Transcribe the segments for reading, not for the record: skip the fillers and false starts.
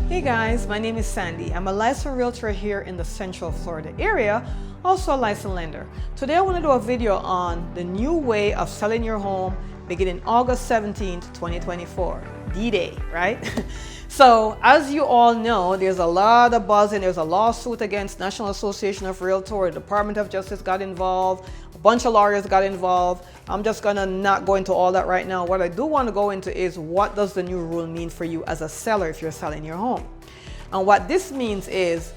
Hey guys, my name is Sandy. I'm a licensed realtor here in the Central Florida area, also a licensed lender. Today I want to do a video on the new way of selling your home beginning August 17th, 2024, D-Day, right? So as you all know, there's a lot of buzz and there's a lawsuit against National Association of Realtors. The Department of Justice got involved, a bunch of lawyers got involved. I'm just gonna not go into all that right now. What I do want to go into is what does the new rule mean for you as a seller if you're selling your home. And what this means is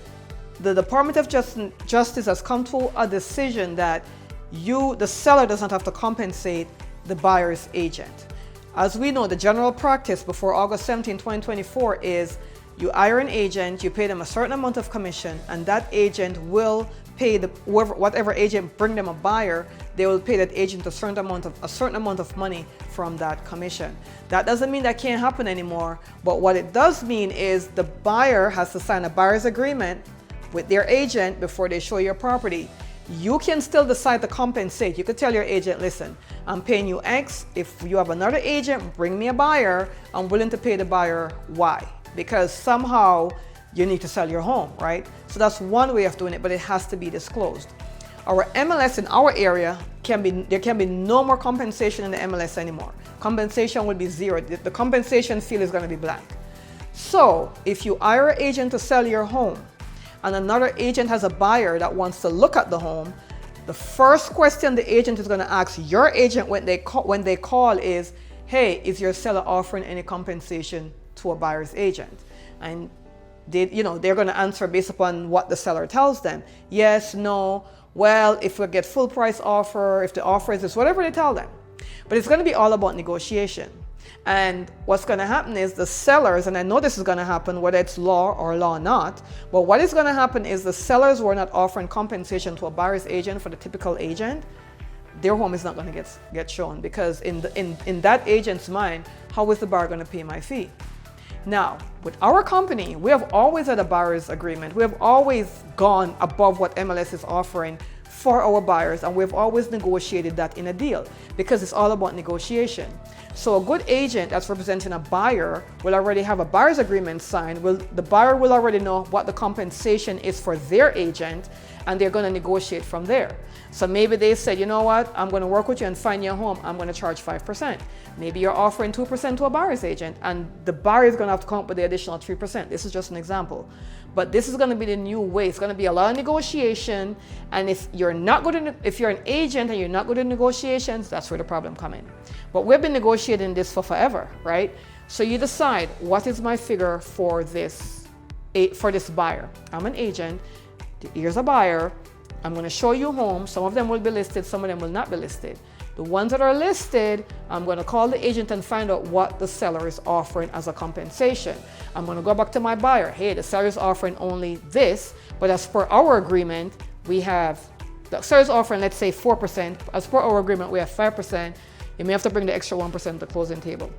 the Department of Justice has come to a decision that you, the seller, does not have to compensate the buyer's agent. As we know, the general practice before August 17, 2024 is you hire an agent, you pay them a certain amount of commission, and that agent will pay whatever agent bring them a buyer, they will pay that agent a certain amount of money from that commission. That doesn't mean that can't happen anymore, but what it does mean is the buyer has to sign a buyer's agreement with their agent before they show your property. You can still decide to compensate. You could tell your agent, listen, I'm paying you X. If you have another agent, bring me a buyer. I'm willing to pay the buyer Y, because somehow you need to sell your home, right? So that's one way of doing it, but it has to be disclosed. Our MLS in our area there can be no more compensation in the MLS anymore. Compensation will be zero. The compensation field is going to be blank. So if you hire an agent to sell your home, and another agent has a buyer that wants to look at the home, the first question the agent is going to ask your agent when they call is, hey, is your seller offering any compensation to a buyer's agent? And they're going to answer based upon what the seller tells them. Yes, no, well, if we get full price offer, if the offer is this, whatever they tell them. But it's going to be all about negotiation. And what's going to happen is the sellers, and I know this is going to happen whether it's law or law not, but what is going to happen is the sellers who are not offering compensation to a buyer's agent for the typical agent, their home is not going to get shown, because in that agent's mind, how is the buyer going to pay my fee? Now, with our company, we have always had a buyer's agreement. We have always gone above what MLS is offering for our buyers, and we've always negotiated that in a deal, because it's all about negotiation. So a good agent that's representing a buyer will already have a buyer's agreement signed. The buyer will already know what the compensation is for their agent, and they're going to negotiate from there. So maybe they said, you know what, I'm going to work with you and find your home. I'm going to charge 5%. Maybe you're offering 2% to a buyer's agent, and the buyer is going to have to come up with the additional 3%. This is just an example. But this is going to be the new way. It's going to be a lot of negotiation. And if you're an agent and you're not good at negotiations, that's where the problem comes in. But we've been negotiating this for forever, right? So you decide, what is my figure for this buyer? I'm an agent. Here's a buyer. I'm going to show you homes. Some of them will be listed, some of them will not be listed. The ones that are listed, I'm going to call the agent and find out what the seller is offering as a compensation. I'm going to go back to my buyer. Hey, the seller is offering only this, but as per our agreement, the seller is offering, let's say 4%. As per our agreement, we have 5%. You may have to bring the extra 1% to the closing table.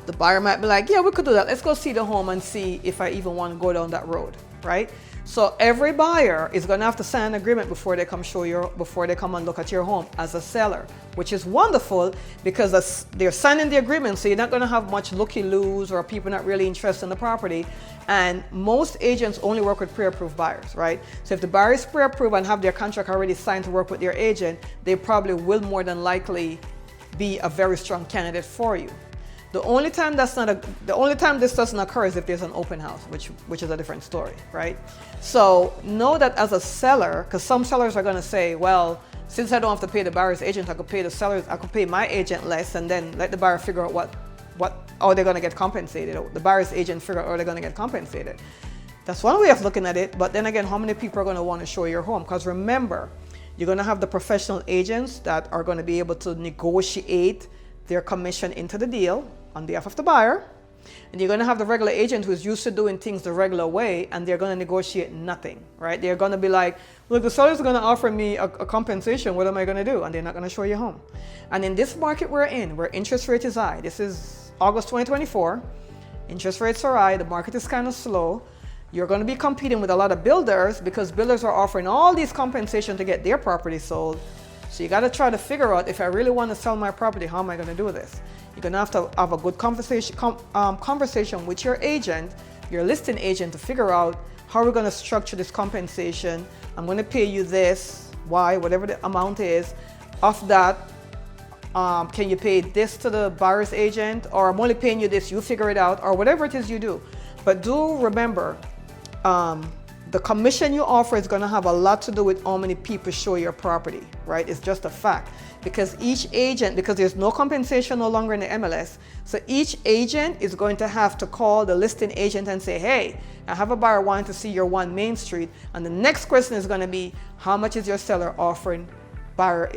The buyer might be like, yeah, we could do that. Let's go see the home and see if I even want to go down that road, right? So every buyer is going to have to sign an agreement before they come and look at your home as a seller, which is wonderful, because they're signing the agreement, so you're not going to have much looky-loos or people not really interested in the property. And most agents only work with pre-approved buyers, right? So if the buyer is pre-approved and have their contract already signed to work with their agent, they probably will more than likely be a very strong candidate for you. The only time this doesn't occur is if there's an open house, which is a different story, right? So know that as a seller, because some sellers are going to say, well, since I don't have to pay the buyer's agent, I could pay my agent less, and then let the buyer figure out how they're going to get compensated. Or the buyer's agent figure out how they're going to get compensated. That's one way of looking at it. But then again, how many people are going to want to show your home? Because remember, you're going to have the professional agents that are going to be able to negotiate their commission into the deal on behalf of the buyer, and you're going to have the regular agent who's used to doing things the regular way, and they're going to negotiate nothing, right? They're going to be like, look, the seller's going to offer me a compensation. What am I going to do? And they're not going to show you home. And in this market we're in, where interest rate is high, this is August 2024, interest rates are high, the market is kind of slow. You're going to be competing with a lot of builders, because builders are offering all these compensation to get their property sold. So you got to try to figure out, if I really want to sell my property, how am I going to do this? You're going to have a good conversation with your agent your listing agent to figure out how we're going to structure this compensation. I'm going to pay you this, Y, whatever the amount is. Of that, can you pay this to the buyer's agent, or I'm only paying you this, you figure it out, or whatever it is you do. But do remember, the commission you offer is going to have a lot to do with how many people show your property, right? It's just a fact. Because each agent, because there's no compensation no longer in the MLS, so each agent is going to have to call the listing agent and say, hey, I have a buyer wanting to see your 1 Main Street. And the next question is going to be, how much is your seller offering buyer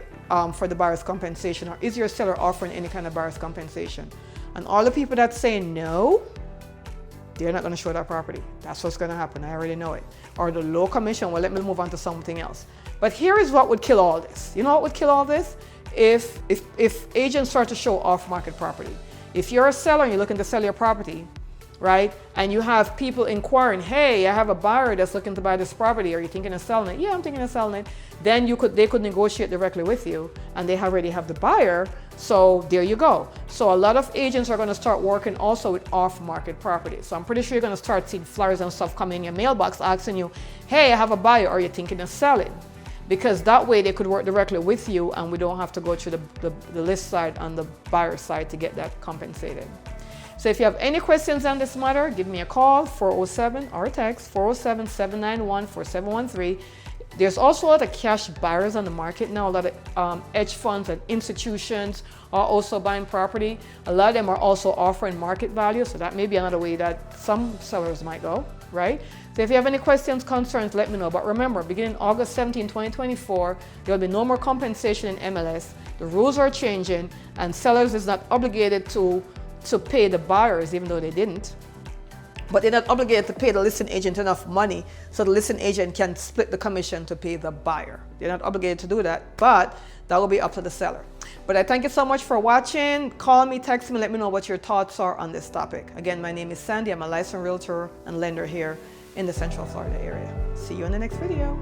for the buyer's compensation? Or is your seller offering any kind of buyer's compensation? And all the people that say no, they're not going to show that property. That's what's going to happen. I already know it. Or the low commission, well, let me move on to something else. But here is what would kill all this. You know what would kill all this? If agents start to show off-market property. If you're a seller and you're looking to sell your property, right, and you have people inquiring, hey, I have a buyer that's looking to buy this property. Are you thinking of selling it? Yeah, I'm thinking of selling it. Then they could negotiate directly with you, and they already have the buyer. So there you go. So a lot of agents are going to start working also with off-market property. So I'm pretty sure you're going to start seeing flyers and stuff coming in your mailbox asking you, hey, I have a buyer. Are you thinking of selling? Because that way they could work directly with you, and we don't have to go through the list side and the buyer side to get that compensated. So if you have any questions on this matter, give me a call, 407, or text 407-791-4713. There's also a lot of cash buyers on the market now. A lot of hedge funds and institutions are also buying property. A lot of them are also offering market value, so that may be another way that some sellers might go, right? So if you have any questions, concerns, let me know. But remember, beginning August 17, 2024, there will be no more compensation in MLS. The rules are changing, and sellers is not obligated to pay the buyers, even though they didn't. But they're not obligated to pay the listing agent enough money so the listing agent can split the commission to pay the buyer. They're not obligated to do that, but that will be up to the seller. But I thank you so much for watching. Call me, text me, let me know what your thoughts are on this topic. Again, my name is Sandy. I'm a licensed realtor and lender here in the Central Florida area. See you in the next video.